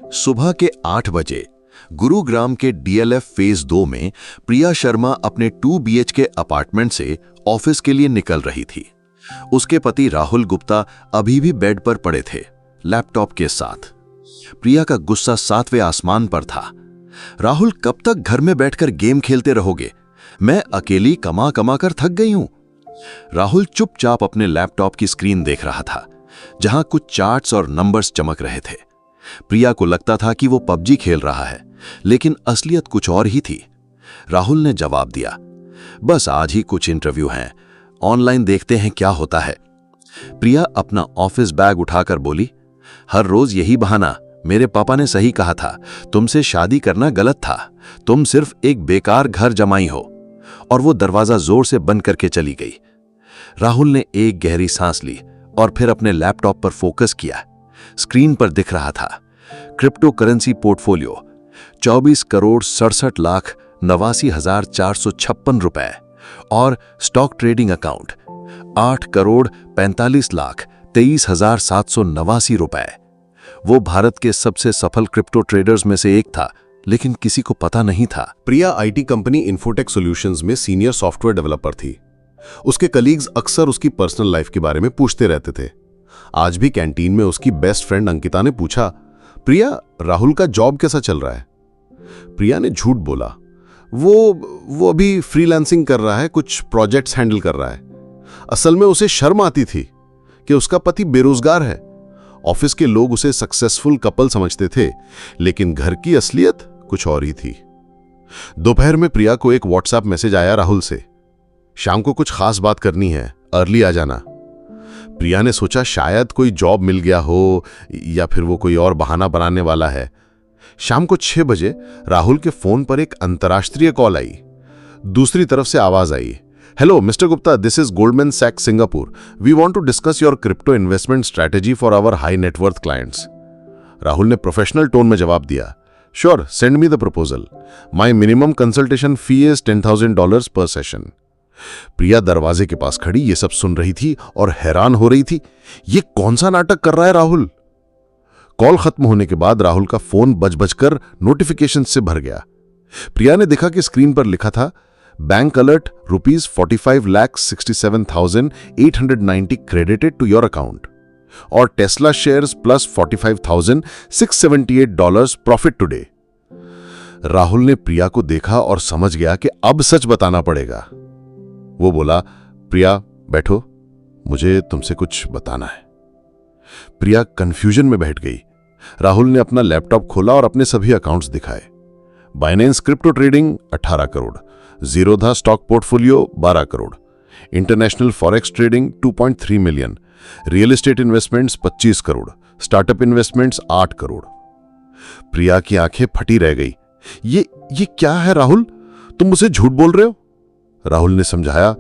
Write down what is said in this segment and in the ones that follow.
सुबह के 8 बजे गुरुग्राम के डीएलएफ फेज 2 में प्रिया शर्मा अपने 2 बीएचके अपार्टमेंट से ऑफिस के लिए निकल रही थी। उसके पति राहुल गुप्ता अभी भी बेड पर पड़े थे, लैपटॉप के साथ। प्रिया का गुस्सा 7वें आसमान पर था। राहुल, कब तक घर में बैठकर गेम खेलते रहोगे? मैं अकेली कमा कमा कर थक गई हूं। राहुल चुपचाप अपने लैपटॉप की स्क्रीन देख रहा था, जहां कुछ चार्ट्स और नंबर्स चमक रहे थे। प्रिया को लगता था कि वो पबजी खेल रहा है, लेकिन असलियत कुछ और ही थी। राहुल ने जवाब दिया, बस आज ही कुछ इंटरव्यू हैं, ऑनलाइन देखते हैं क्या होता है। प्रिया अपना ऑफिस बैग उठाकर बोली, हर रोज यही बहाना। मेरे पापा ने सही कहा था, तुमसे शादी करना गलत था। तुम सिर्फ एक बेकार घर जमाई हो। और वो दरवाजा जोर से बंद करके चली गई। राहुल ने एक गहरी सांस ली और फिर अपने लैपटॉप पर फोकस किया। स्क्रीन पर दिख रहा था क्रिप्टो करेंसी पोर्टफोलियो 24,67,89,456 रुपए और स्टॉक ट्रेडिंग अकाउंट 8,45,23,789 रुपए। वो भारत के सबसे सफल क्रिप्टो ट्रेडर्स में से एक था, लेकिन किसी को पता नहीं था। प्रिया आईटी कंपनी इन्फोटेक सॉल्यूशंस में सीनियर सॉफ्टवेयर डेवलपर थी। उसके कलीग्स अक्सर उसकी पर्सनल लाइफ के बारे में पूछते रहते थे। आज भी कैंटीन में उसकी बेस्ट फ्रेंड अंकिता ने पूछा, प्रिया, राहुल का जॉब कैसा चल रहा है? प्रिया ने झूठ बोला, वो अभी फ्रीलांसिंग कर रहा है, कुछ प्रोजेक्ट्स हैंडल कर रहा है। असल में उसे शर्म आती थी कि उसका पति बेरोजगार है। ऑफिस के लोग उसे सक्सेसफुल कपल समझते थे, लेकिन घर की असलियत कुछ और ही थी। दोपहर में प्रिया को एक व्हाट्सएप मैसेज आया राहुल से, शाम को कुछ खास बात करनी है, अर्ली आ जाना। प्रिया ने सोचा शायद कोई जॉब मिल गया हो या फिर वो कोई और बहाना बनाने वाला है। शाम को 6 बजे राहुल के फोन पर एक अंतर्राष्ट्रीय कॉल आई। दूसरी तरफ से आवाज आई, hello mister Gupta, this is Goldman सैक्स Singapore. We want to discuss your crypto investment strategy for our high net worth clients. Rahul ने प्रोफेशनल टोन में जवाब दिया, sure, send me the proposal. My minimum consultation fee is $10,000 per session. प्रिया दरवाजे के पास खड़ी ये सब सुन रही थी और हैरान हो रही थी, ये कौन सा नाटक कर रहा है राहुल? कॉल खत्म होने के बाद राहुल का फोन बज-बजकर नोटिफिकेशन से भर गया। प्रिया ने देखा कि स्क्रीन पर लिखा था, bank alert ₹45,67,890 credited to your account और Tesla shares plus $45,678 profit today. Rahul ने प्रिया को देखा और समझ गया कि अब सच बताना पड़ेगा। वो बोला, प्रिया बैठो, मुझे तुमसे कुछ बताना है। प्रिया कंफ्यूजन में बैठ गई। राहुल ने अपना लैपटॉप खोला और अपने सभी अकाउंट्स दिखाए। Binance crypto trading 18 crore, Zerodha stock portfolio 12 crore, international forex trading 2.3 million, real estate investments 25 crore, startup investments 8 crore. Priya की आंखें फटी रह गई। ये क्या है राहुल? तुम मुझे झूठ बोल रहे हो? राहुल ने समझाया,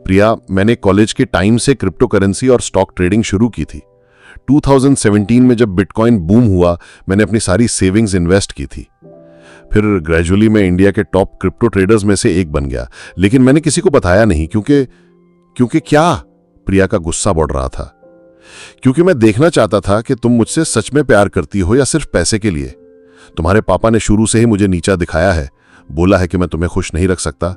प्रिया, मैंने कॉलेज के टाइम से क्रिप्टो करेंसी और स्टॉक ट्रेडिंग शुरू की थी। 2017 में जब बिटकॉइन बूम हुआ, मैंने अपनी सारी सेविंग्स इन्वेस्ट की थी। फिर ग्रेजुअली मैं इंडिया के टॉप क्रिप्टो ट्रेडर्स में से एक बन गया, लेकिन मैंने किसी को बताया नहीं। क्योंकि क्या? प्रिया का गुस्सा बढ़ रहा था। क्योंकि मैं देखना चाहता था कि तुम मुझसे सच में प्यार करती हो या सिर्फ पैसे के लिए। तुम्हारे पापा ने शुरू से ही मुझे नीचा दिखाया है, बोला है कि मैं तुम्हें खुश नहीं रख सकता।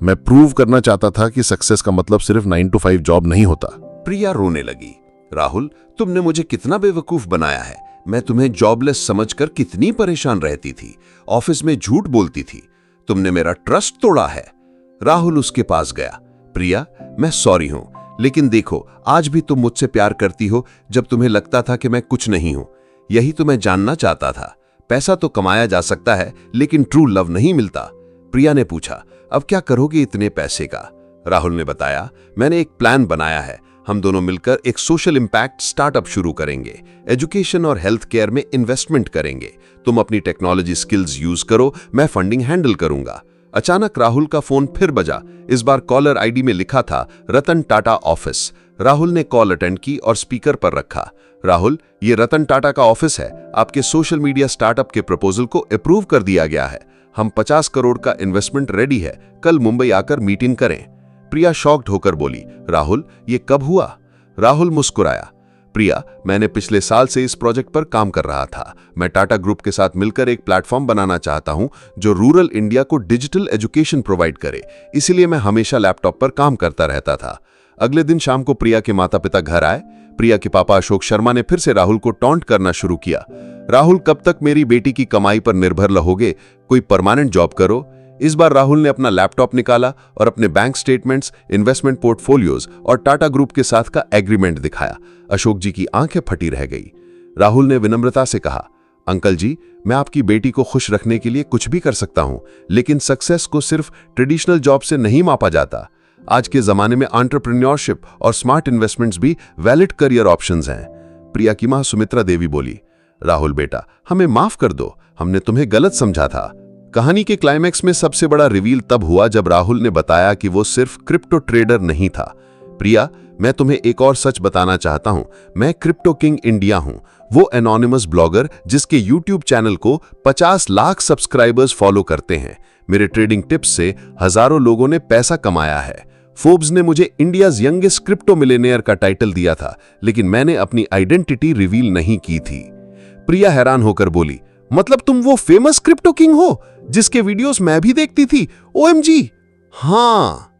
मैं प्रूव करना चाहता था कि सक्सेस का मतलब सिर्फ 9 to 5 जॉब नहीं होता। प्रिया रोने लगी, राहुल, तुमने मुझे कितना बेवकूफ बनाया है। मैं तुम्हें जॉबलेस समझकर कितनी परेशान रहती थी, ऑफिस में झूठ बोलती थी। तुमने मेरा ट्रस्ट तोड़ा है। राहुल उसके पास गया, प्रिया, मैं सॉरी हूं, लेकिन देखो, आज भी तुम मुझसे प्यार करती हो जब तुम्हें लगता था कि मैं कुछ नहीं हूं। यही तो मैं जानना चाहता था। पैसा तो कमाया जा सकता है, लेकिन ट्रू लव नहीं मिलता। प्रिया ने पूछा, अब क्या करोगे इतने पैसे का? राहुल ने बताया, मैंने एक प्लान बनाया है। हम दोनों मिलकर एक सोशल इंपैक्ट स्टार्टअप शुरू करेंगे। एजुकेशन और हेल्थ केयर में इन्वेस्टमेंट करेंगे। तुम अपनी टेक्नोलॉजी स्किल्स यूज करो, मैं फंडिंग हैंडल करूंगा। अचानक राहुल का फोन फिर बजा। इस बार कॉलर आईडी में लिखा था रतन टाटा ऑफिस। राहुल ने कॉल अटेंड की और स्पीकर पर रखा। राहुल, ये रतन टाटा का ऑफिस है। आपके सोशल मीडिया स्टार्टअप के प्रपोजल को अप्रूव कर दिया गया है। हम 50 करोड़ का इन्वेस्टमेंट रेडी है। कल मुंबई आकर मीटिंग करें। प्रिया शॉक्ड होकर बोली, राहुल, ये कब हुआ? राहुल मुस्कुराया, प्रिया, मैंने पिछले साल से इस प्रोजेक्ट पर काम कर रहा था। मैं टाटा ग्रुप के साथ मिलकर एक प्लेटफॉर्म बनाना चाहता हूं जो रूरल इंडिया को डिजिटल एजुकेशन प्रोवाइड करे। इसीलिए मैं हमेशा लैपटॉप पर काम करता रहता था। अगले दिन शाम को प्रिया के माता पिता घर आए। प्रिया के पापा अशोक शर्मा ने फिर से राहुल को टॉन्ट करना शुरू किया। राहुल, कब तक मेरी बेटी की कमाई पर निर्भर रहोगे? कोई परमानेंट जॉब करो। इस बार राहुल ने अपना लैपटॉप निकाला और अपने बैंक स्टेटमेंट्स, इन्वेस्टमेंट पोर्टफोलियोज और टाटा ग्रुप के साथ का एग्रीमेंट दिखाया। अशोक जी की आंखें फटी रह गई। राहुल ने विनम्रता से कहा, अंकल जी, मैं आपकी बेटी को खुश रखने के लिए कुछ भी कर सकता हूं, लेकिन सक्सेस को सिर्फ ट्रेडिशनल जॉब से नहीं मापा जाता। आज के जमाने में एंटरप्रेन्योरशिप और स्मार्ट इन्वेस्टमेंट्स भी वैलिड करियर ऑप्शंस हैं। प्रिया की मां सुमित्रा देवी बोली, राहुल बेटा, हमें माफ कर दो, हमने तुम्हें गलत समझा था। कहानी के क्लाइमैक्स में सबसे बड़ा रिवील तब हुआ जब राहुल ने बताया कि वो सिर्फ क्रिप्टो ट्रेडर नहीं था। प्रिया, मैं तुम्हें एक और सच बताना चाहता हूं। मैं क्रिप्टो किंग इंडिया हूं, वो एनोनिमस ब्लॉगर जिसके यूट्यूब चैनल को 50 लाख सब्सक्राइबर्स फॉलो करते हैं। मेरे ट्रेडिंग टिप्स से हजारों लोगों ने पैसा कमाया है। फोर्ब्स ने मुझे इंडियाज यंगेस्ट क्रिप्टो मिलियनेयर का टाइटल दिया था, लेकिन मैंने अपनी आइडेंटिटी रिवील नहीं की थी। प्रिया हैरान होकर बोली, मतलब तुम वो फेमस क्रिप्टो किंग हो जिसके वीडियोस मैं भी देखती थी? OMG! हाँ,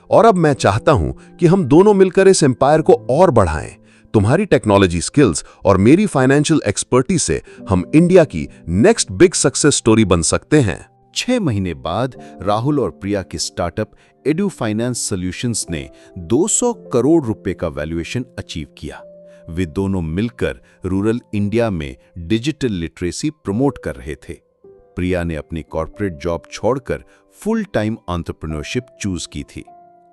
और अब मैं चाहता हूं कि हम दोनों मिलकर इस एम्पायर को और बढ़ाएं। तुम्हारी टेक्नोलॉजी स्किल्स और मेरी फाइनेंशियल एक्सपर्टीज से हम इंडिया की नेक्स्ट बिग सक्सेस स्टोरी बन सकते हैं। 6 महीने बाद राहुल और प्रिया की स्टार्टअप एडू फाइनेंस सॉल्यूशंस ने 200 करोड़ रुपए का वैल्यूएशन अचीव किया। वे दोनों मिलकर रूरल इंडिया में डिजिटल लिटरेसी प्रमोट कर रहे थे। प्रिया ने अपनी कॉर्पोरेट जॉब छोड़कर फुल टाइम एंटरप्रेन्योरशिप चूज की थी।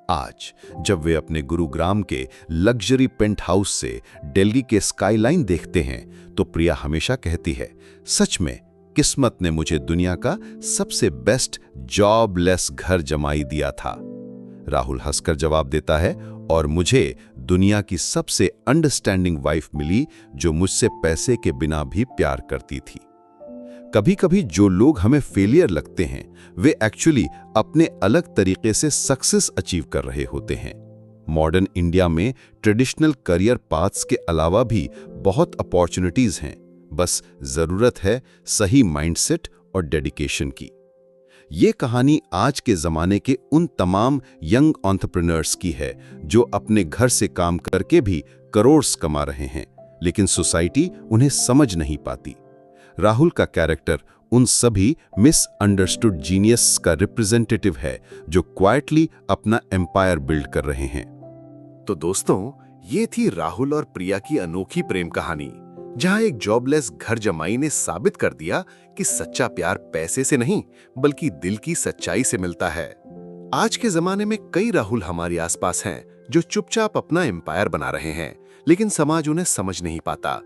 आज जब वे अपने गुरुग्राम के लग्जरी पेंट हाउस से दिल्ली के स्काईलाइन देखते हैं तो प्रिया हमेशा कहती है, सच में किस्मत ने मुझे दुनिया का सबसे बेस्ट जॉबलेस घर जमाई दिया था। राहुल हंसकर जवाब देता है, और मुझे दुनिया की सबसे अंडरस्टैंडिंग वाइफ मिली जो मुझसे पैसे के बिना भी प्यार करती थी। कभी कभी जो लोग हमें फेलियर लगते हैं वे एक्चुअली अपने अलग तरीके से सक्सेस अचीव कर रहे होते हैं। मॉडर्न इंडिया में ट्रेडिशनल करियर पाथ्स के अलावा भी बहुत अपॉर्चुनिटीज हैं, बस जरूरत है सही माइंडसेट और डेडिकेशन की। ये कहानी आज के जमाने के उन तमाम यंग एंटरप्रेन्योर्स की है जो अपने घर से काम करके भी करोड़ कमा रहे हैं, लेकिन सोसाइटी उन्हें समझ नहीं पाती। राहुल का कैरेक्टर उन सभी मिसअंडरस्टूड जीनियस का रिप्रेजेंटेटिव है जो क्वाइटली अपना एम्पायर बिल्ड कर रहे हैं। तो दोस्तों, ये थी राहुल और प्रिया की अनोखी प्रेम कहानी, जहां एक जॉबलेस घर जमाई ने साबित कर दिया कि सच्चा प्यार पैसे से नहीं बल्कि दिल की सच्चाई से मिलता है। आज के जमाने में कई राहुल हमारे आसपास हैं जो चुपचाप अपना एम्पायर बना रहे हैं, लेकिन समाज उन्हें समझ नहीं पाता।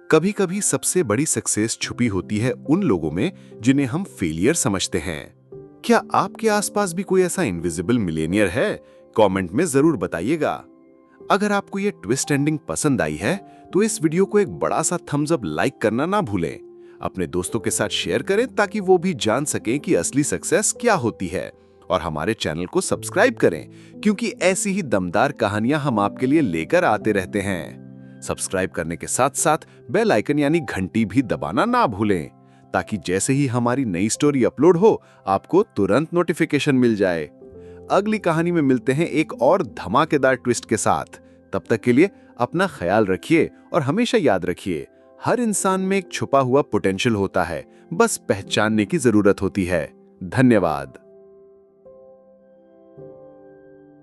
कभी कभी सबसे बड़ी सक्सेस छुपी होती है उन लोगों में जिन्हें हम फेलियर समझते हैं। क्या आपके आसपास भी कोई ऐसा इनविजिबल मिलियनियर है? कमेंट में जरूर बताइएगा। अगर आपको ये ट्विस्ट एंडिंग पसंद आई है तो इस वीडियो को एक बड़ा सा थम्स अप लाइक करना ना भूलें। अपने दोस्तों के साथ शेयर करें ताकि वो भी जान सकें कि असली सक्सेस क्या होती है, और हमारे चैनल को सब्सक्राइब करें क्योंकि ऐसी ही दमदार कहानियां हम आपके लिए लेकर आते रहते हैं। सब्सक्राइब करने के साथ साथ बेल आइकन यानी घंटी भी दबाना ना भूलें ताकि जैसे ही हमारी नई स्टोरी अपलोड हो आपको तुरंत नोटिफिकेशन मिल जाए। अगली कहानी में मिलते हैं एक और धमाकेदार ट्विस्ट के साथ। तब तक के लिए अपना ख्याल रखिए और हमेशा याद रखिए, हर इंसान में एक छुपा हुआ पोटेंशियल होता है, बस पहचानने की जरूरत होती है। धन्यवाद।